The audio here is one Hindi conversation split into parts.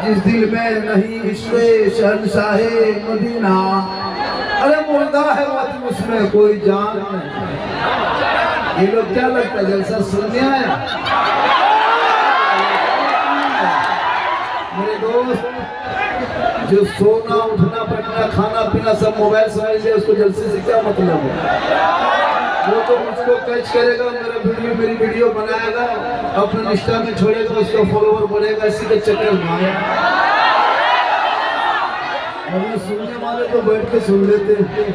जिस दिल में नहीं इश्क़े शहंशाहे मदीना, अरे मुर्दा है मत उसमें कोई जान नहीं। ये लोग क्या लगता है जलसा सुनने आया? मेरे दोस्त, जो सोना उठना बैठना खाना पीना सब मोबाइल समझ ले, उसको जलसे से क्या मतलब है? वो तो मुझको कैच करेगा, मेरी वीडियो बनाएगा, अपने इंस्टा में छोड़ेगा, उसका फॉलोवर बढ़ेगा, इसी के चक्कर में आया। और सुनने वाले तो बैठ के सुन लेते हैं,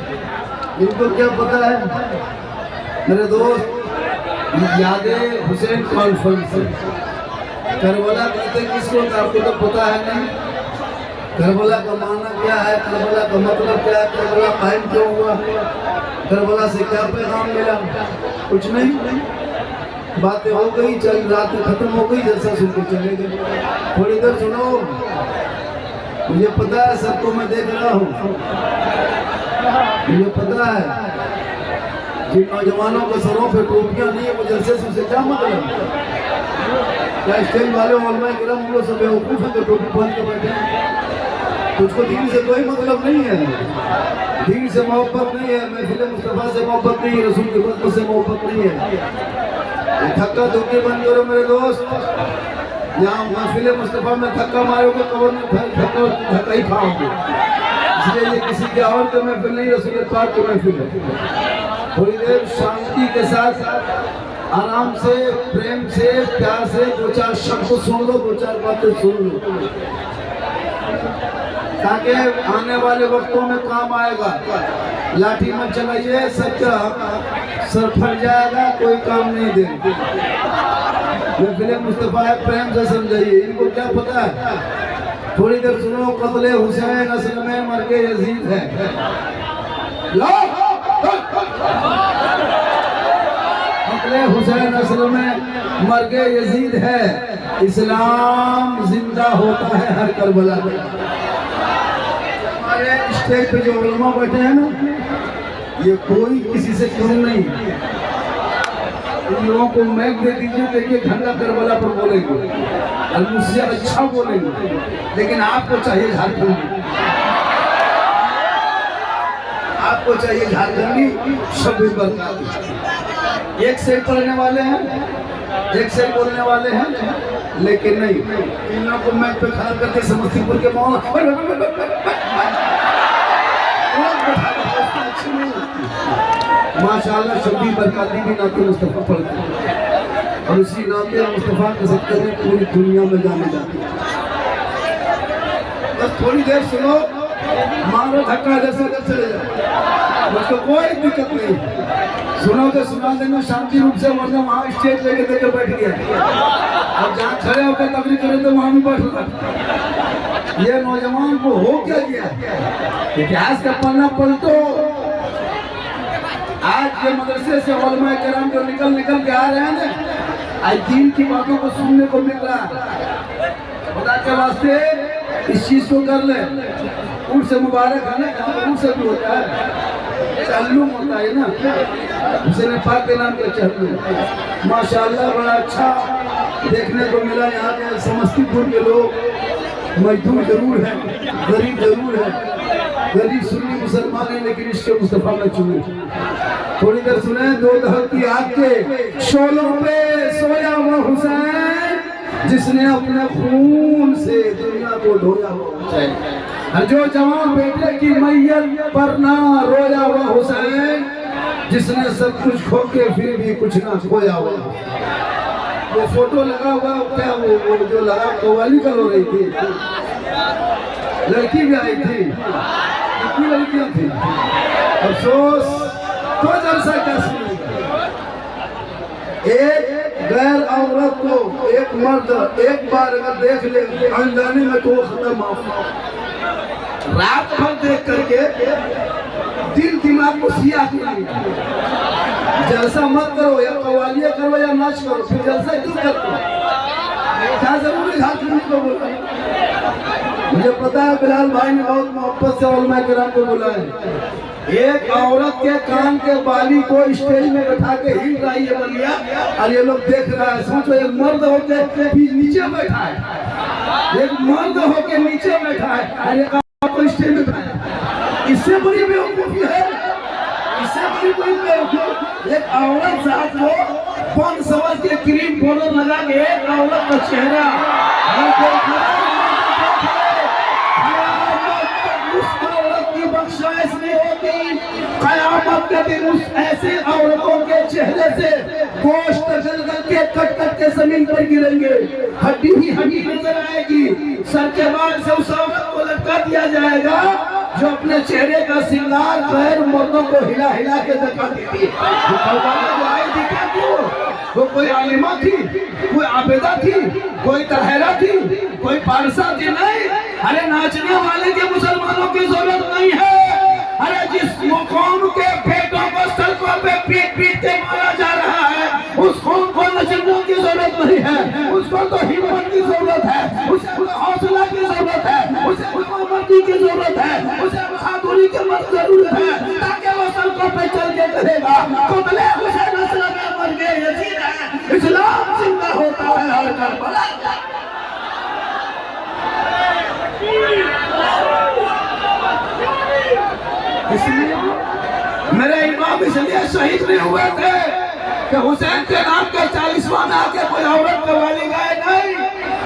इनको क्या पता है? मेरे दोस्त, यादें हुसैन कॉन्फ्रेंस करबला कहते किसको, आपको तो पता है नहीं। करबला का माना क्या है, करबला का मतलब क्या है, करबला कायम क्यों हुआ, करबला से क्या पैगाम मिला? कुछ नहीं, बातें हो गई, चल रात खत्म हो गई, जैसा सुन के चले गए। थोड़ी देर सुनो, मुझे पता है सबको मैं देख रहा हूँ, मुझे पता है जिन नौजवानों के सरों पे टोपियां नहीं है, वो जलसे से उसे क्या मतलब? क्या स्टेज वाले उलमा किराम हम लोग सब बेवकूफ हैं तो टोपी पहन के बैठे? तुझको दीन से कोई मतलब नहीं है, दीन से मोहब्बत नहीं है, महफिल मुस्तफा से मोहब्बत नहीं है, रसूल की खिदमत से मोहब्बत नहीं है। धक्का धुक्की बंद करो मेरे दोस्त, यहाँ महफिल मुस्तफा में धक्का मारोगे कबर में धक्का ही खाओगे। इसलिए ये किसी के और के महफिल नहीं, रसूल पाक के महफिल है। थोड़ी देर शांति के साथ आराम से, प्रेम से, प्यार से दो चार शब्द सुन लो, दो चार बातें सुन लो, ताकि आने वाले वक्तों में काम आएगा। लाठी मत चलाइए, सबका सर फट जाएगा, कोई काम नहीं देंगे। महफिल मुस्तफा है, प्रेम से समझाइए, इनको क्या पता है? थोड़ी देर सुनो, कत्ले हुसैन असल में मर्गे यजीद है। कत्ले हुसैन असल में मर्गे यजीद है, इस्लाम जिंदा होता है हर करबला में। हमारे स्टेज पे जो उलमा बैठे हैं ना, ये कोई किसी से कम नहीं। इन लोगों को मैक दे दीजिए, देखिए घंटा करबला पर बोलेंगे और मुझसे अच्छा बोलेंगे, लेकिन आपको चाहिए झारखंडी, आपको चाहिए झारखंडी शब्द बरकत। एक से पढ़ने वाले हैं, एक से बोलने वाले हैं, लेकिन नहीं, इन लोगों को मैक पे खड़ा करके समस्तीपुर के मौला माशाअल्लाह शब्दी बरकाती भी नाते मुस्तफा पढ़ते हैं, और उसी नाते मुस्तफा के सदक़े में पूरी दुनिया में जाने जाते हैं। बस थोड़ी देर सुनो, मारो धक्का जैसे चले जाओ, मुझको कोई दिक्कत नहीं। सुनो तो सुना देना शांति रूप से, वरना वहाँ स्टेज लेके देके बैठ गया, और जहाँ खड़े होकर तकरीर करें तो वहाँ भी बैठ। ये नौजवान को हो क्या गया? इतिहास का पन्ना पलटो। आज के मदरसे से उलमा किराम जो निकल के आ रहे हैं ना, आज दीन की बातों को सुनने को मिल रहा है। खुदा के वास्ते इस चीज को कर ले, उन से मुबारक है ना, उन से भी होता है, चल्लू होता है ना, हुसैन पाक के नाम का चल्लू। माशाअल्लाह बड़ा अच्छा देखने को मिला। यहाँ के समस्तीपुर के लोग मजदूर जरूर है, गरीब जरूर है, गरीब सुन्नी मुसलमान है, लेकिन इसके मुस्तफा में चुने। थोड़ी देर सुने, दो दहर की आग के शोलों पे सोया हुआ हुसैन, जिसने अपने खून से दुनिया को धोया हुआ हुसैन, हर जो जवान बेटे की मैयत पर ना रोया हुआ हुसैन, जिसने सब कुछ खो के फिर भी कुछ ना खोया हुआ। वो फोटो लगा हुआ क्या, वो जो लगा कव्वाली कल हो रही थी, लड़की भी आई थी, कितनी लड़कियां थी, अफसोस तो जलसा क्या सुनेगा। एक गैर औरत को एक मर्द एक बार अगर देख ले अनजाने में, तो वो खत्म। रात भर देख करके दिल दिमाग को सिया किया। जलसा मत करो, या कव्वालियाँ करो या नाच करो, फिर जलसा क्यों करते? क्या जरूरी झारखंडी को बोला? मुझे पता है बिलाल भाई ने बहुत मोहब्बत से उलमा किराम को बुलाया। एक औरत के कान के बाली को स्टेज में बैठा के हिल रही है बलिया, और ये लोग देख रहा है। सोचो एक मर्द होके नीचे बैठा है, एक मर्द होके नीचे बैठा है और एक औरत स्टेज में बैठा है। इससे बड़ी बेवकूफी है, इससे बड़ी कोई बेवकूफी। एक औरत साथ को 500 के क्रीम पाउडर लगा के एक औरत का चेहरा उस औरत की बख्शाइश नहीं होती। कयामत के दिन उस ऐसी औरतों के चेहरे से गोश्त के कट के जमीन पर गिरेंगे, हड्डी ही हड्डी नजर आएगी। सर के बाल से उस औरत को लटका दिया जाएगा जो अपने चेहरे का श्रृंगार गैर मर्दों को हिला हिला के दिखाती थी। वो कोई आलिमा थी, कोई आबेदा थी, कोई तहरा थी, कोई पारसा थी, नहीं। अरे नाचने वाले के मुसलमानों की जरूरत नहीं है। अरे जिस कौम के बेटों को सड़कों पे पीट पीट के मारा जा रहा है, उस कौम को नचने की जरूरत नहीं है। उसको तो हिम्मत की जरूरत है, उसे हौसला की जरूरत है, उसे मर्दी की जरूरत है, उसे बहादुरी की जरूरत है, ताकि वो सड़कों पे चल के करेगा कत्ले हुसैन असलम में मर गए यजीद है, इस्लाम जिंदा होता है हर करबला। इसलिए मेरे इमाम इसलिए शहीद नहीं हुए थे कि हुसैन के नाम के 40वां में आके कोई औरत कवाली गाए, नहीं।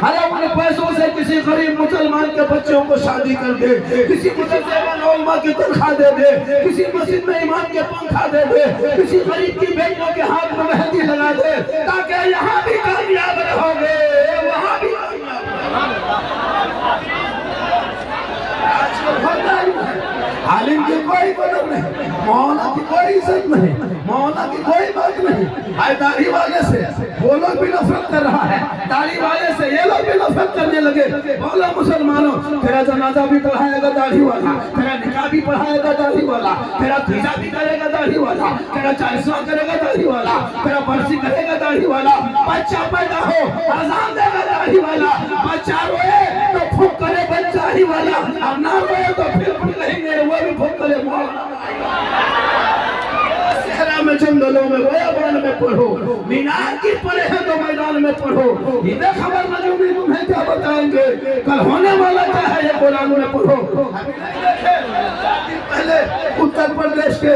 अरे उन पैसों से किसी गरीब मुसलमान के बच्चों को शादी कर दे, किसी मदरसे में उलमा की तनख्वाह दे दे, किसी मस्जिद में इमाम के पंखा दे दे, किसी गरीब की बेटियों के हाथ में मेहंदी लगा दे, ताकि यहाँ भी कामयाब रहोगे वहाँ भी आलिम की कोई कदर नहीं, मौलाना की कोई इज्जत नहीं, मौलाना की कोई बात नहीं। आए दाढ़ी वाले से वो लोग भी नफरत कर रहा है, दाढ़ी वाले से ये लोग भी नफरत करने लगे। बोला मुसलमानों, तेरा जनाजा भी पढ़ाएगा दाढ़ी वाला, तेरा निकाह भी पढ़ाएगा दाढ़ी वाला, तेरा तीजा भी करेगा दाढ़ी वाला, तेरा 40वां करेगा दाढ़ी वाला, तेरा बरसी करेगा दाढ़ी वाला। बच्चा पैदा हो अजान देगा दाढ़ी वाला, बच्चा रोए तो फूक करे बच्चा ही वाला, और ना रोए तो फिर कहेंगे वो भी फूक करे। सहरा में जंगलों में बयाबान में पढ़ो, मीनार की पढ़े हैं तो मैदान में पढ़ो। इधर खबर नहीं तुम्हें क्या बताएंगे, कल होने वाला क्या है ये कुरान में पढ़ो। पहले उत्तर प्रदेश के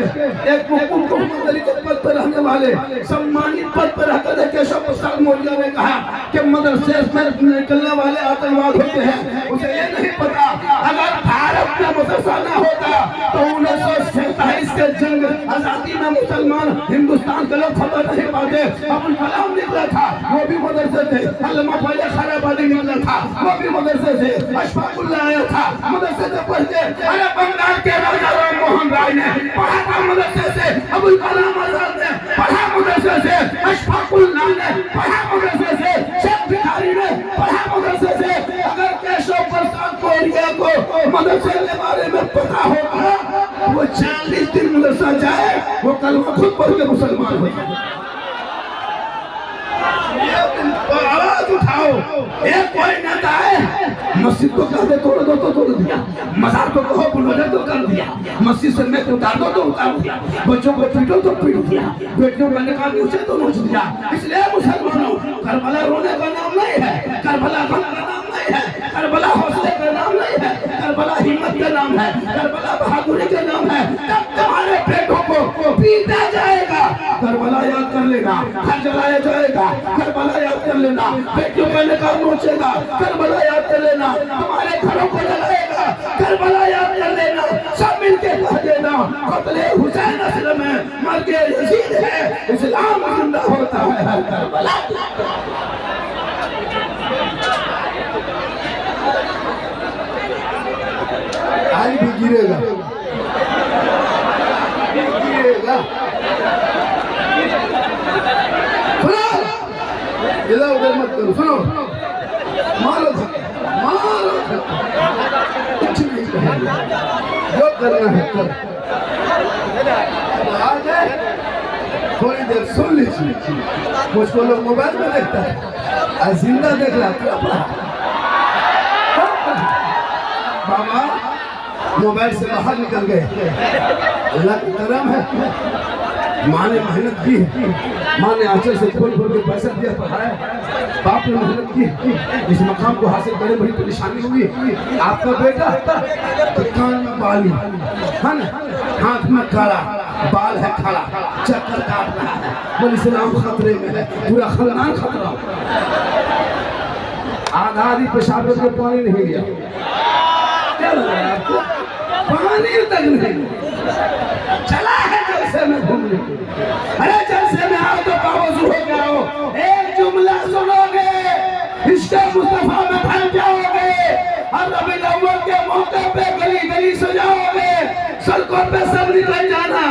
एक मुख्यमंत्री के पद पर रहने वाले सम्मानित पद पर रहकर केशव प्रसाद मौर्य ने कहा कि मदरसे में निकलने वाले आतंकवाद होते हैं। उसे ये नहीं पता अगर भारत में मदरसा न होता तो 1947 के जंग आजादी में मुसलमान हिंदुस्तान के लोग खबर नहीं पाते। अबुल कलाम निकला था, वो भी मदरसे थे। अल्लामा पहले खैराबादी निकला था, वो भी मदरसे से। अशफाकुल्लाह आया था, मदरसे से पढ़ के। अरे बंगाल के राजा राम मोहन राय ने पढ़ा था मदरसे से, अबुल कलाम आजाद ने पढ़ा मदरसे से, अशफाकुल्लाह ने पढ़ा मदरसे से, शेख भिखारी ने पढ़ा मदरसे से। अगर केशव प्रसाद मौर्य को मदरसे के बारे में पता होगा, वो 40 दिन मदरसा जाए, वो कलमा खुद पढ़ के मुसलमान हो जाए। आवाज उठाओ, एक कोई नेता है मस्जिद को कह दे तोड़ दो तो तोड़ दिया, मजार को कहो बुलडोजर तो कर दिया, मस्जिद से मैं उतार दो तो उतार दिया, बच्चों को पीटो तो पीट दिया, बेटियों का निकाल नोचे तो नोच दिया। इसलिए मुसलमानों, करबला रोने का नाम नहीं है, करबला गम का नाम नहीं है, करबला हौसले का नाम नहीं है, करबला हिम्मत का नाम है, करबला बहादुरी का नाम है। तब तुम्हारे बेटों को पीटा जाएगा, करबला याद कर लेना, घर जलाया जाएगा, करबला याद कर लेना, बेटियों का निकाल नोचेगा, करबला याद कर लेना, तुम्हारे घरों को जलाएगा, करबला याद कर लेना। सब मिलके कह देना कत्ले हुसैन असलम में मर के यजीद है, इस्लाम जिंदा होता है हर करबला। आज भी गिरेगा, गिरेगा। सुनो, इधर उधर मत करो, सुनो, मारो मारो, कुछ नहीं कहेंगे, जो करना है करो। आज थोड़ी देर सुन लीजिए, मुझको लोग मोबाइल में देखता है, आज जिंदा देख रहा था। बाबा मोबाइल से बाहर निकल गए, अल्लाह का करम है, माँ ने मेहनत की है, माँ ने आंचल से खोल खोल के पैसा दिया, पढ़ाया, बाप ने मेहनत की, इस मकाम को हासिल करने बड़ी परेशानी हुई। आपका बेटा तो कान में बाली है ना, हाथ में काला, बाल है खड़ा, चक्कर काट रहा है, बोले इस्लाम खतरे में है, पूरा खानदान खतरा। आधा आधी पेशाब करके पानी नहीं लिया, क्या लग रहा है आपको? पानी तक नहीं चला है जलसे में घूमने। अरे जलसे में आओ तो बावजूद हो के आओ, एक जुमला सुनोगे इश्क़े मुस्तफा में ढल जाओगे, और रबीउल अव्वल के मौके पे गली गली सजाओगे, सड़कों पे सब निकल जाना,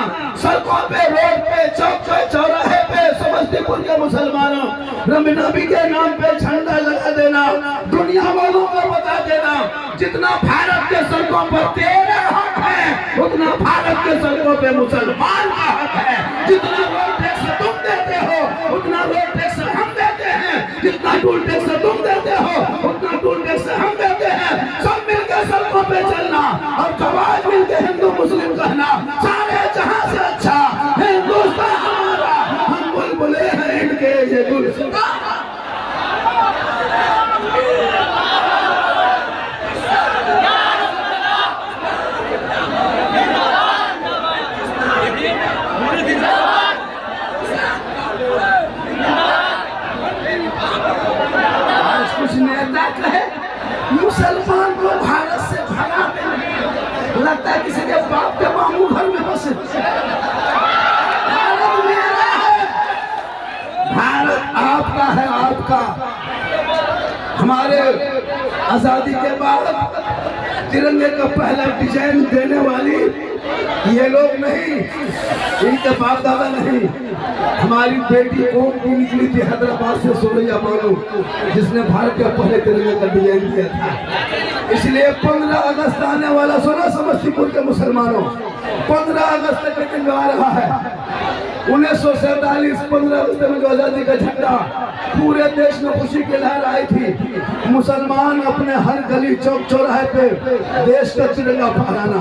सड़कों पे, रोड पे, चौक पे, चौराहे पे, समस्तीपुर के मुसलमानों नबी के नाम पे झंडा लगा देना, दुनिया वालों को बता देना जितना भारत के सड़कों पर तेरा हक है उतना भारत के सड़कों पे मुसलमान का हक है। जितना रोड टैक्स तुम देते हो उतना रोड टैक्स हम देते हैं, जितना टोल टैक्स तुम देते हो उतना टोल टैक्स हम देते हैं। सब मिलकर सड़कों पे चलना और समाज मिलकर हिंदू मुस्लिम कहना, सारे जहां से अच्छा हिंदुस्तान हमारा, हम बुलबुले हैं इनके ये गुलसितान। मुसलमान को भारत से भगा देना, लगता है किसी के बाप के मामू घर में बसे। भारत मेरा है, भारत आपका है, आपका। हमारे आजादी के बाद तिरंगे का पहला डिजाइन देने वाली ये लोग नहीं, इनके बाप दादा नहीं, हमारी बेटी कौन की निकली थी हैदराबाद से, सोनिया बानू, जिसने भारत के पहले तिरंगे का डिजाइन दिया था। इसलिए 15 अगस्त आने वाला, सुना समस्तीपुर के मुसलमानों, 15 अगस्त का दिन आ रहा है। 1947 15 अगस्त में जो आजादी का झंडा पूरे देश में खुशी की लहर आई थी, मुसलमान अपने हर गली चौक चौराहे पे देश का तिरंगा फहराना,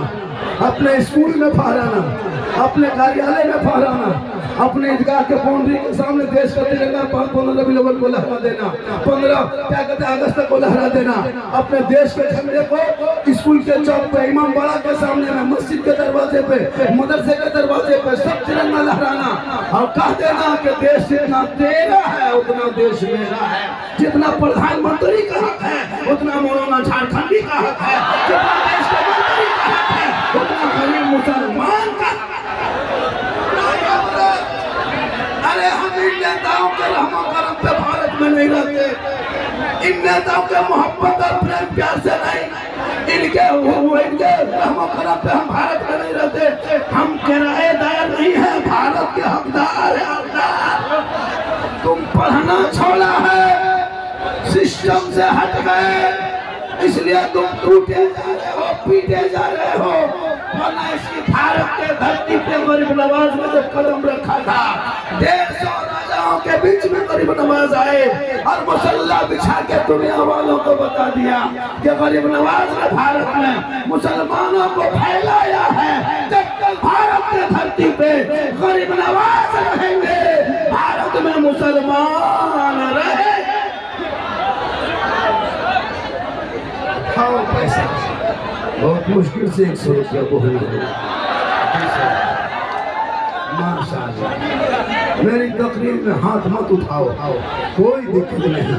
अपने स्कूल में फहराना, अपने कार्यालय में फहराना, अपने ईदगाह के बाउंड्री के सामने देश का तिरंगा 15 रबीउल अव्वल को लहरा देना, 15 क्या कहते हैं अगस्त को लहरा देना, अपने देश के झंडे को स्कूल के चौक पे, इमाम बाड़ा के सामने में, मस्जिद के दरवाजे पे, मदरसे के दरवाजे पे सब तिरंगा लहराना और कह देना कि देश जितना तेरा है उतना देश मेरा है, जितना प्रधानमंत्री का हक है उतना मौलाना झारखंडी का हक है, जितना देश के मंत्री का हक है उतना गरीब मुसलमान का। अरे हम इन नेताओं के रहमो करम पे भारत में नहीं रहते, इन नेताओं के मोहब्बत और प्रेम प्यार से नहीं, इनके रहमो करम पे हम भारत में नहीं रहते। हम किराएदार नहीं है, भारत के हकदार है, हकदार। तुम पढ़ना छोड़ा है, सिस्टम से हट गए, इसलिए तुम टूटे जा रहे हो, पीटे जा रहे हो। वरना इसकी भारत के धरती पे गरीब नवाज ने जब कदम रखा था, 150 राजाओं के बीच में गरीब नवाज आए और मुसल्ला बिछा के दुनिया वालों को बता दिया कि गरीब नवाज ने भारत में मुसलमानों को फैलाया है। जब तक भारत के धरती पे गरीब नवाज रहेंगे, भारत में मुसलमान रहे। खाओ पैसा, बहुत मुश्किल से 100 रुपया बोल माशाअल्लाह। मेरी तकरीर में हाथ मत उठाओ, कोई दिक्कत नहीं,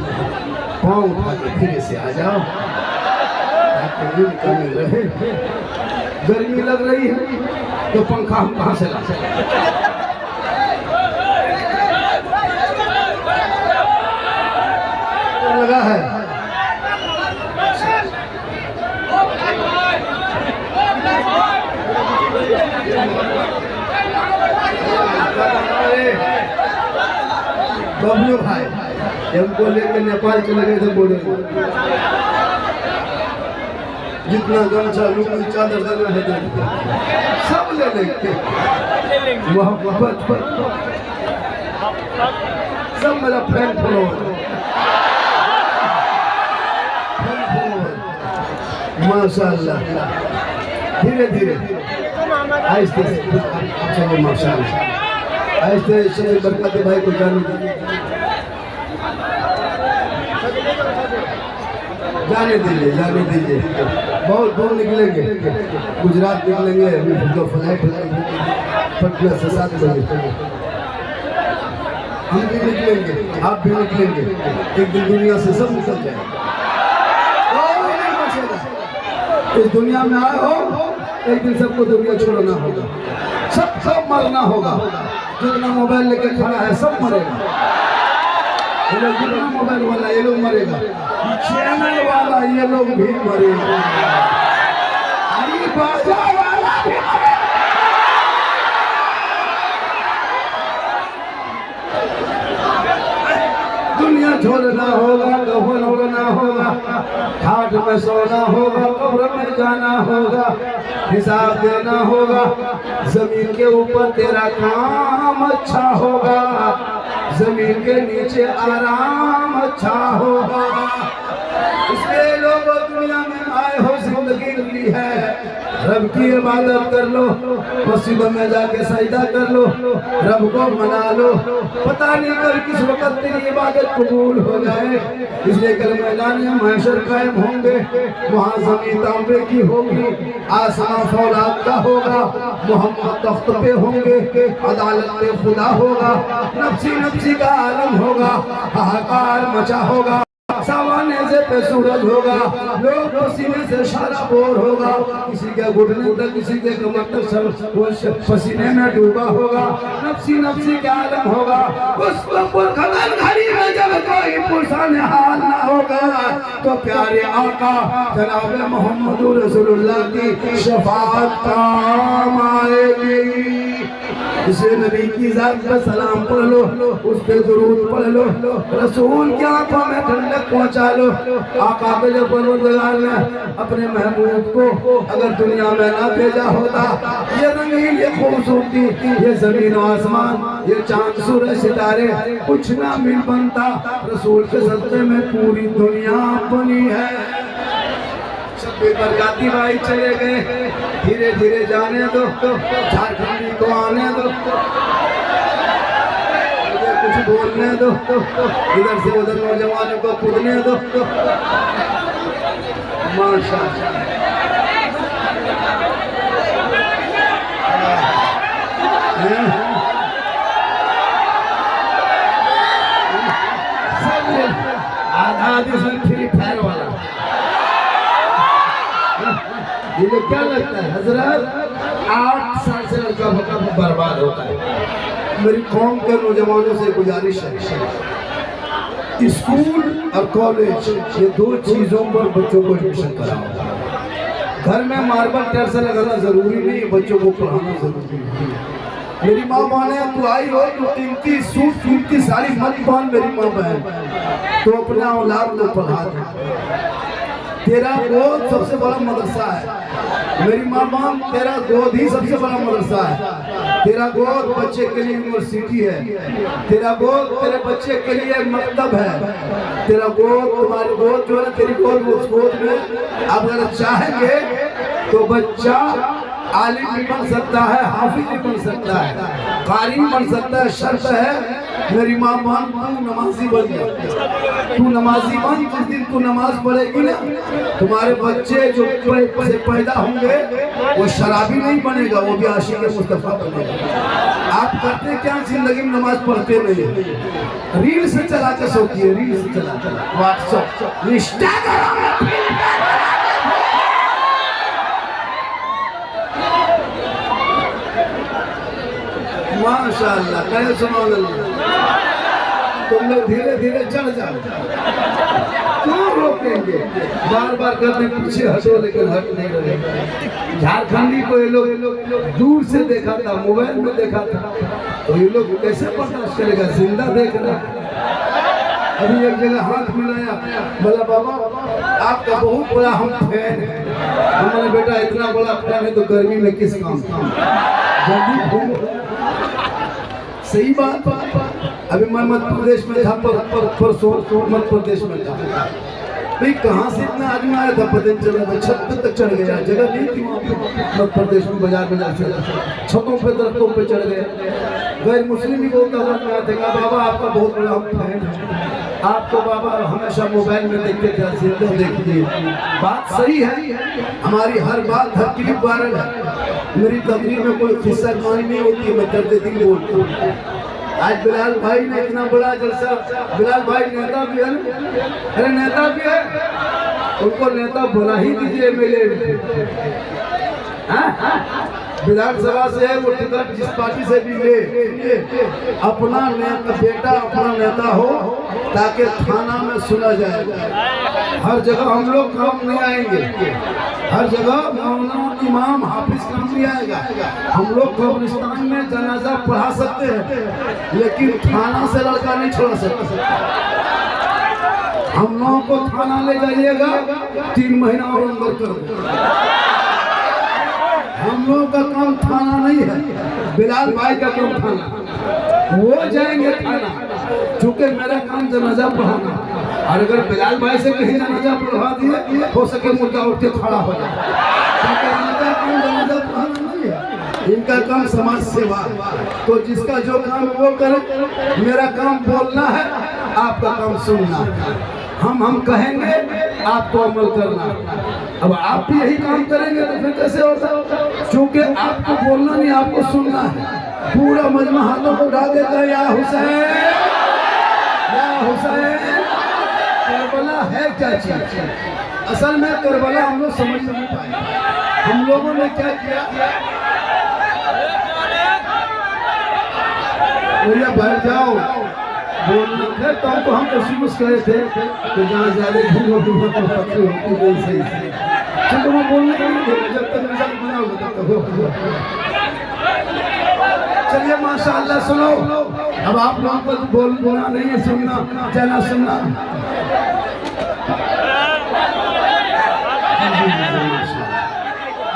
पाँव उठा के फिर से आ जाओ, कमी रहे। गर्मी लग रही है तो पंखा हम कहाँ से ला सकते? लगा है बबलू भाई, हमको लेकर नेपाल चले गए थे बॉर्डर पर, जितना गमछा लुंगी चादर देना है सब ले लेंगे, मोहब्बत पर सब मेरा फ्रेंड फॉलोअर, माशाअल्लाह। धीरे धीरे आहिस्ते से चलो, माशाअल्लाह। ऐसे शेख बरकत भाई को जाने दीजिए, जाने दीजिए। बहुत दूर निकलेंगे, गुजरात निकलेंगे, अभी जो फ्लाइट पटना से 7 बजे हम भी निकलेंगे, आप भी निकलेंगे। एक दिन दुनिया से सब निकल जाए, इस दुनिया में आए हो, एक दिन सबको दुनिया छोड़ना होगा, सब मरना होगा। जितना मोबाइल लेके खड़ा है सब मरेगा, ये लोग जितना मोबाइल वाला ये लोग मरेगा, चैनल वाला ये लोग भी मरेगा, बाजा वाला भी मरेगा। दुनिया छोड़ना होगा, कफन उड़ना होगा, घाट में सोना होगा, कब्र में जाना होगा, हिसाब देना होगा। जमीन के ऊपर तेरा काम अच्छा होगा, जमीन के नीचे आराम अच्छा होगा। इसलिए लोग दुनिया में आए हो, जिंदगी मिली है, रब की इबादत कर लो, मस्जिदों में जाके सजदा कर लो, रब को मना लो। पता नहीं कल किस वक्त तेरी इबादत कबूल हो जाए। इसलिए कल मैदान महशर कायम होंगे, वहाँ ज़मीन तांबे की होगी, आसमान फौलाद का होगा, मोहम्मद तख्त पे होंगे, अदालत पे खुदा होगा, नफ्सी नफ्सी का आलम होगा, हाहाकार मचा होगा, सावाने से पे सूरज होगा, लोग पसीने से सारा बोर होगा, किसी के घुटने तक, किसी के कमर तक सब पसीने में डूबा होगा, नफ्सी नफ्सी का आलम होगा। उस पुरखदर घड़ी में जब कोई पुरसान हाल ना होगा, तो प्यारे आका जनाब मोहम्मद रसूलुल्लाह की शफाअत काम आएगी। इसे नबी की जात पर सलाम पढ़ लो, उस पे दुरूद पढ़ लो, रसूल की आंखों में ठंडक पहुंचा लो। आका के जब परवरदिगार ने अपने महबूब को अगर दुनिया में ना भेजा होता, ये रंगीन, ये खूबसूरती, ये जमीन और आसमान, ये चांद सूरज सितारे कुछ ना मिल बनता। रसूल के सदक़े में पूरी दुनिया बनी है। बरगाती भाई चले गए, धीरे धीरे जाने दो, झारखंडी को आने दो, कुछ बोलने दो, इधर से उधर नौजवानों को कूदने दो। माशाअल्लाह आधा फ्री फायर वाला, ये लोग क्या लगता है हजरत 8 साल से लड़का वक्त बर्बाद होता है। मेरी कौम के नौजवानों से गुजारिश है, स्कूल और कॉलेज ये 2 चीजों पर बच्चों को एडमिशन कराओ। घर में मार्बल टाइल्स लगाना जरूरी नहीं, बच्चों को पढ़ाना जरूरी है। मेरी माँ माने तू आई हो तो कीमती सूट कीमती साड़ी मत पहन, मेरी माँ बहन तो अपना औलाद को पढ़ा दे। तेरा गोद सबसे बड़ा मदरसा है, मेरी माँ बाप तेरा गोद ही सबसे बड़ा मदरसा है। तेरा गोद बच्चे के लिए यूनिवर्सिटी है, तेरा गोद तेरे बच्चे के लिए मकतब है, तेरा गोद तुम्हारी गोद जो है तेरी गोद, उस गोद में अगर चाहेंगे तो बच्चा आलिम भी बन सकता है, हाफिज भी बन सकता है, कारी बन सकता है। शर्त है मेरी माँ बाप तू नमाजी बन जा, तू नमाजी बन। जिस दिन तू नमाज पढ़ेगी ना, तुम्हारे बच्चे जो पैदा होंगे वो शराबी नहीं बनेगा, वो भी आशिक मुस्तफा बनेगा। आप करते क्या जिंदगी में नमाज पढ़ते नहीं, रील से चला के सोचिए, रील से चला व्हाट्सएप इंस्टाग्राम माशाअल्लाह कहे सुभान अल्लाह। तुम लोग धीरे धीरे चढ़ जाओ, क्यों रोकेंगे? बार बार करने पीछे हटो, लेकिन हट नहीं रहे। झारखंडी को ये लोग दूर से देखा था, मोबाइल में देखा था, तो ये लोग कैसे पता चलेगा? जिंदा देख रहा। अभी एक जगह हाथ मिलाया, बोला बाबा आपका बहुत बड़ा हम फैन है। हमारे बेटा इतना बड़ा फैन है तो गर्मी में किस काम का, जल्दी घूमो। सही बात। अभी मैं मध्य प्रदेश में था, परसों मध्य प्रदेश में था, भाई कहाँ से इतना आदमी आया था पता नहीं चला था, छत तक चढ़ गया, जगह नहीं थी वहाँ पे मध्य प्रदेश में, बाजार से छतों पे दरख्तों पे चढ़ गए। गैर मुस्लिम भी बहुत नजर में आते, कहा बाबा आपका बहुत बड़ा हम फैन है, आपको बाबा हमेशा मोबाइल में देखते थे, सिंधु देखिए। बात सही है, हमारी हर बात हर क्लिप वायरल है, मेरी तकरीर में कोई किस्सा कहानी नहीं होती, मैं दर्द दिल बोलता हूँ। आज बिलाल भाई ने इतना बड़ा जलसा, बिलाल भाई नेता भी है, अरे नेता भी है, उनको नेता बना ही दीजिए मेले। विधानसभा से है वो टिकट जिस पार्टी से भी ले, अपना बेटा अपना नेता हो ताकि थाना में सुना जाए। हर जगह हम लोग काम नहीं आएंगे, हर जगह मौलाना इमाम हाफिज काम नहीं आएगा। हम लोग कब्रिस्तान में जनाजा पढ़ा सकते हैं लेकिन थाना से लड़का नहीं छोड़ा सकते। हम लोगों को थाना ले जाइएगा 3 महीना और अंदर कर दो। हम लोगों का काम थाना नहीं है, बिलाल भाई का काम थाना, वो जाएंगे थाना, चूंकि मेरा काम जनाजा पढ़ाना। और अगर बिलाल भाई से कहीं जनाजा पढ़वा दिए हो सके मुद्दा उठ के खड़ा हो जाए, क्योंकि इनका काम जनाजा पढ़ाना नहीं है, इनका काम समाज सेवा। तो जिसका जो काम वो करे, मेरा काम बोलना है, आपका काम सुनना। हम कहेंगे आपको अमल करना। अब आप भी यही काम करेंगे तो फिर कैसे होगा? क्योंकि आपको बोलना नहीं, आपको सुनना है। पूरा मजमा हाथों को उठा देता है, या हुसैन या हुसैन। करबला है क्या चीज? असल में करबला हम लोग समझ नहीं पाए। हम लोगों ने क्या किया, भैया बैठ जाओ बोलना है, तो हमको हम कोशिश करे थे कि जहाँ ज्यादा भूल होती है तो पत्नी होती नहीं सही से, क्योंकि मैं बोलने का नहीं देगा जब तक रिजल्ट बना होगा तब तक। चलिए माशाअल्लाह सुनो, अब आप लोगों को बोलना नहीं है, सुनना जाना सुनना।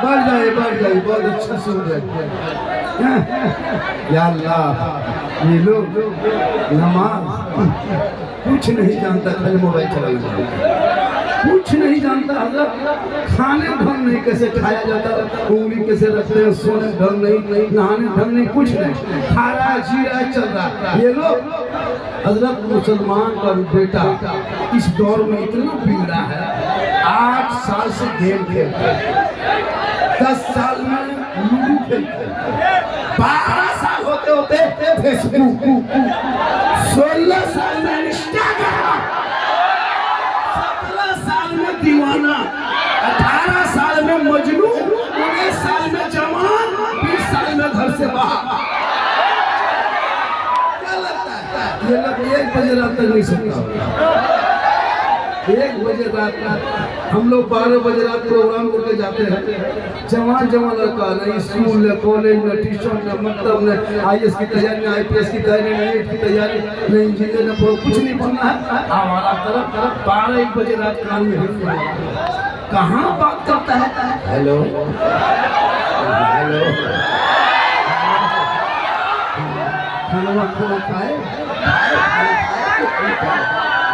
बढ़ जाए बहुत अच्छा सुन रहे। या अल्लाह, ये लोग नमाज कुछ नहीं जानता, खाली मोबाइल चलाना, कुछ नहीं जानता। हजरत खाने ढंग नहीं, कैसे खाया जाता, उंगली कैसे रखते हैं, सोने ढंग नहीं, नहाने ढंग नहीं, कुछ नहीं, खा रहा जी रहा चल रहा। ये लोग हजरत मुसलमान का बेटा इस दौर में इतना बिगड़ा है, 8 साल से गेम खेलते, 10 साल में लूडो खेलते, 12 साल होते होते फेसबुक, 16 साल में इंस्टाग्राम, 17 साल में दीवाना, 18 साल में मजनू, 19 साल में जवान, 20 साल में घर से बाहर। क्या लगता है ये लोग 1 बजे रात तक नहीं सोता? 1 बजे रात हम लोग 12 बजे रात प्रोग्राम करके जाते हैं। जवान लड़का, न स्कूल न कॉलेज न ट्यूशन न मतलब न IAS की तैयारी, न IPS की तैयारी, न NEET की तैयारी, न इंजीनियर, न कुछ नहीं बनना है। हमारा तरफ 12-1 बजे रात कान में कहाँ बात करता है। हेलो हेलो, खाना खाए,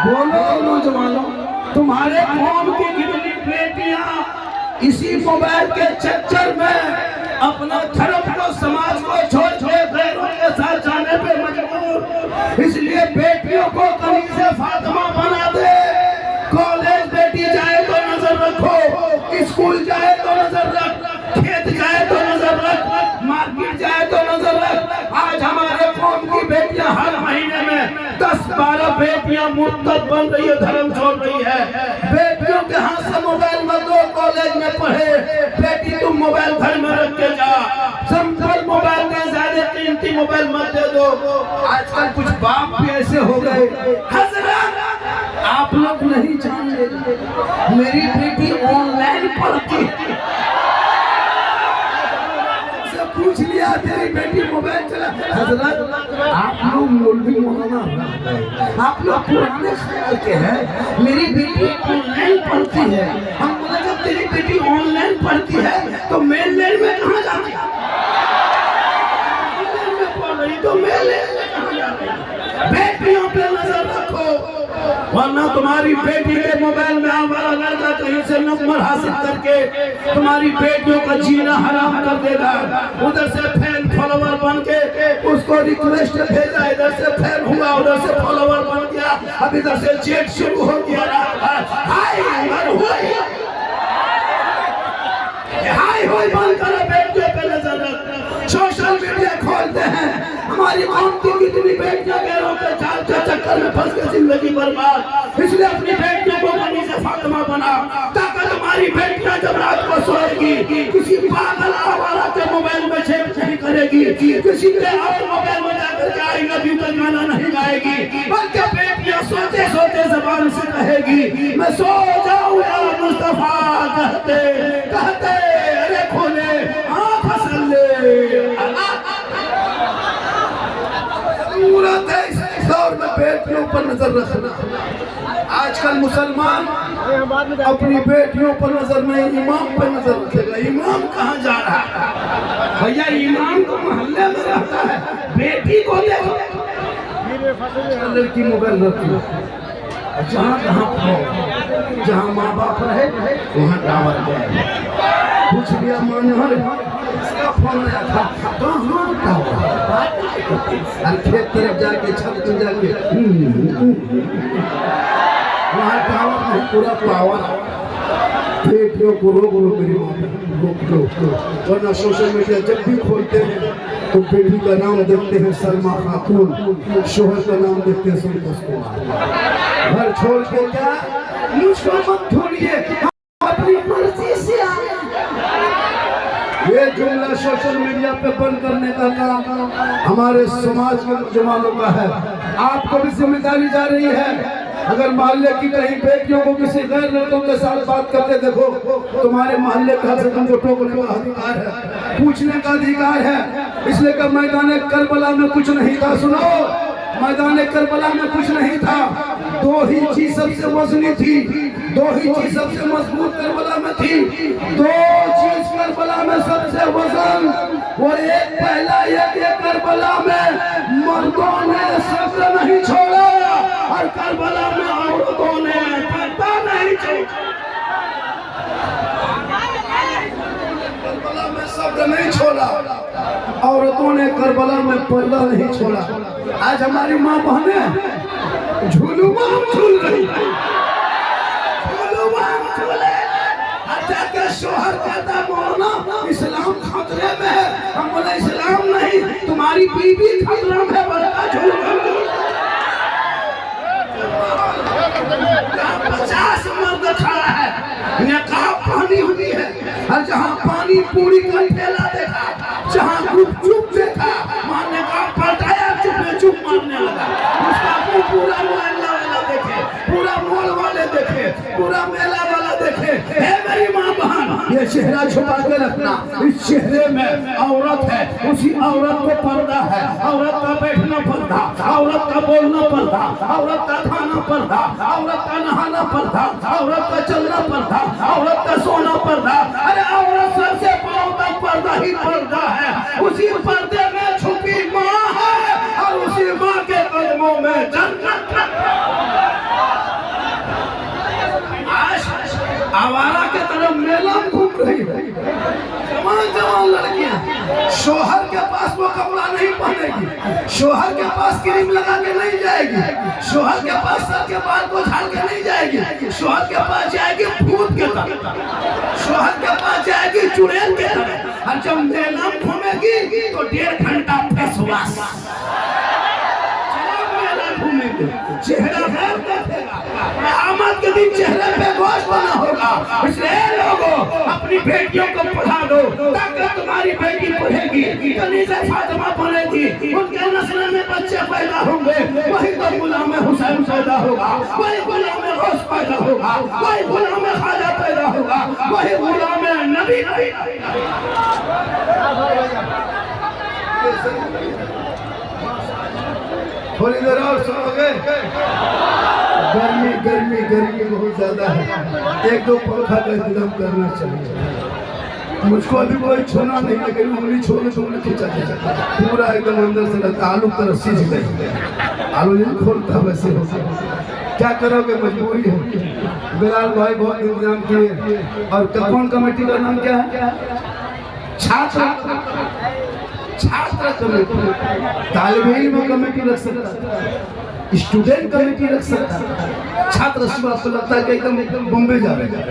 बोलो नौजवानों, तुम्हारे कौम की कितनी बेटियां इसी मोबाइल के चक्कर में अपना धर्म को, समाज को छोड़ गैरों के साथ जाने पे मजबूर। इसलिए बेटियों को कनीज़े फातिमा बना दे। कॉलेज बेटी जाए तो नजर रखो, स्कूल जाए तो नजर रख, खेत जाए तो नजर रख, मार्केट जाए तो नजर रख। आज हमारे कौम की बेटियां हर महीने में 10-12 बेटियां मुर्तद बन रही है, धर्म छोड़ रही है। बेटियों के हाथ से मोबाइल मत दो, कॉलेज में पढ़े। बेटी तुम मोबाइल घर में रख के जा, सिंपल मोबाइल के, ज्यादा कीमती मोबाइल मत दे दो। आजकल कुछ बाप भी ऐसे हो गए, हजरत आप लोग नहीं जानते, मेरी बेटी ऑनलाइन पढ़ती, पूछ लिया तेरी बेटी मोबाइल चला। हजरत आप लोग मौलवी मौलाना, आप लोग पुराने ख्याल के हैं, मेरी बेटी ऑनलाइन पढ़ती है। हम बोले जब तेरी बेटी ऑनलाइन पढ़ती है तो मेल लेन में कहाँ जाती है? तो मेल लेन में कहाँ जाती है? बेटियों पे नजर रखो, वरना तुम्हारी बेटी के मोबाइल में आवारा लड़का कहीं से नंबर हासिल करके तुम्हारी बेटियों का जीना हराम कर देगा। उधर से फैन फॉलोवर बन के उसको रिक्वेस्ट भेजा, इधर से फैन हुआ, उधर से फॉलोवर बन गया, अब इधर से चैट शुरू हो गया। हाय होय बंद करो, बेटियों पे नजर रख। सोशल मीडिया खोलते हैं, हमारी कौम की कितनी बेटियां गैरों के जाल के चक्कर में फंस के जिंदगी बर्बाद। इसलिए अपनी बेटियों को बनी से फातिमा बना, ताकि तुम्हारी बेटियां जब रात को सोएगी किसी पागल आवारा के मोबाइल में चेक नहीं करेगी, किसी के और मोबाइल में जाकर के आई लव यू का गाना नहीं गाएगी, बल्कि बेटियां सोते सोते जबान से कहेगी मैं सो जाऊं या मुस्तफा कहते कहते अरे खोले आँख हंसल ले। जरूरत है इस दौर में बेटियों पर नजर रखना। आजकल मुसलमान अपनी बेटियों पर नजर नहीं, इमाम पर नजर रखेगा। इमाम कहाँ जा रहा है भैया? इमाम तो मोहल्ले में रहता है, बेटी को देखो। लड़की मोबाइल रखती है, जहाँ जहाँ जहाँ माँ बाप रहे वहाँ टावर गए। पूछ लिया मानहर इसका फोन आया था, कहाँ टावर? खेत तरफ जाके छत पर जाके वहाँ टावर में पूरा पावर। बेटियों को रोक लो मेरी माँ, रोक लो, वरना सोशल मीडिया जब भी खोलते हैं तो बेटी का नाम देखते हैं सलमा खातून, शोहर का नाम देखते हैं संतोष कुमार। घर छोड़ के क्या मुझको मत ढूंढिए, अपनी मर्जी से आए। ये जुमला सोशल मीडिया पे बंद करने का काम हमारे समाज के नौजवानों का है। आपको भी जिम्मेदारी जा रही है। अगर मोहल्ले की कहीं बेटियों को किसी गैर लड़कों के साथ बात करते देखो, तुम्हारे मोहल्ले का से तुमको टोकने का अधिकार है, पूछने का अधिकार है। इसलिए कि मैदान करबला में कुछ नहीं था। सुनो, मैदान करबला में कुछ नहीं था। दो ही चीज सबसे वजनी थी, दो ही चीज सबसे मजबूत करबला में थी। दो चीज करबला में सबसे वजन, वो एक पहला ये करबला में मर्दों ने शब्द नहीं छोड़ा और करबला में औरतों ने पर्दा नहीं छोड़ा। करबला में शब्द नहीं छोड़ा, औरतों ने करबला में पर्दा नहीं छोड़ा। आज हमारी माँ बहनें झूलूमाम झूल रही है, झूलूमाम झूले। जाके शोहर कहता मौलाना इस्लाम खतरे में है। हम बोले इस्लाम नहीं, तुम्हारी बीवी खतरा में, बड़ा झूलूमाम झूल। 50 मर्द खड़ा है, नकाब पहनी हुई है, और जहाँ पानी पूरी का ठेला देखा, जहाँ गुपचुप देखा, वहाँ नकाब पलटाया, चुप चुप मारने लगा। उसका पूरा मोहल्ला वाला देखे, पूरा मॉल वाले देखे, पूरा मेला वाला देखे। हे मेरी माँ बहन, ये चेहरा छुपा के रखना। इस चेहरे में औरत है, उसी औरत को पर्दा है। औरत का बैठना पर्दा, औरत का बोलना पर्दा, औरत का खाना पर्दा, औरत का नहाना पर्दा, औरत का चलना पर्दा, औरत का सोना पर्दा। अरे औरत सर से पांव तक पर्दा ही पर्दा है। उसी पर्दे में छुपी माँ है और उसी माँ के कदमों में जन्नत है। आवारा के तरफ मेला घूम रही है जवान जवान लड़कियां। शोहर के पास वो कपड़ा नहीं पहनेगी, शोहर के पास क्रीम लगा के नहीं जाएगी, शोहर के पास सर के बाल को झाड़ के नहीं जाएगी, शोहर के पास जाएगी भूत के तरह, शोहर के पास जाएगी चुड़ैल के तरह। और जब मेला घूमेगी तो 1.5 घंटा फेस वॉश, चेहरा देखेगा। क़यामत के दिन चेहरे पे गोश्त बना होगा। इसलिए लोगों अपनी बेटियों को पढ़ा दो, ताकि तुम्हारी बेटी पढ़ेगी, कनीज़े फातिमा बनेगी, उनके नस्ल में बच्चे पैदा होंगे। वही तो गुलाम हुसैन पैदा होगा, वही गुलाम गौस पैदा होगा, वही गुलाम ख्वाजा पैदा होगा, वही गुलाम नबी। थोड़ी देर और सुनोगे? गर्मी गर्मी गर्मी बहुत ज्यादा है, 1-2 पंखा का इंतजाम करना चाहिए। मुझको अभी कोई छूना नहीं, लेकिन उंगली छोड़ने तो उंगली खींचा जाता, पूरा एकदम अंदर से लगता आलू का रस्सी से आलू नहीं खोलता वैसे होता। क्या करोगे, मजबूरी है। बिलाल भाई बहुत इंतजाम किए। और कौन कमेटी का नाम क्या है? छात्र कमेटी। तालिब इल्म कमेटी रख सकता, स्टूडेंट कमेटी रख सकता, छात्र। आपको लगता है कि एकदम बॉम्बे जा रहे हैं।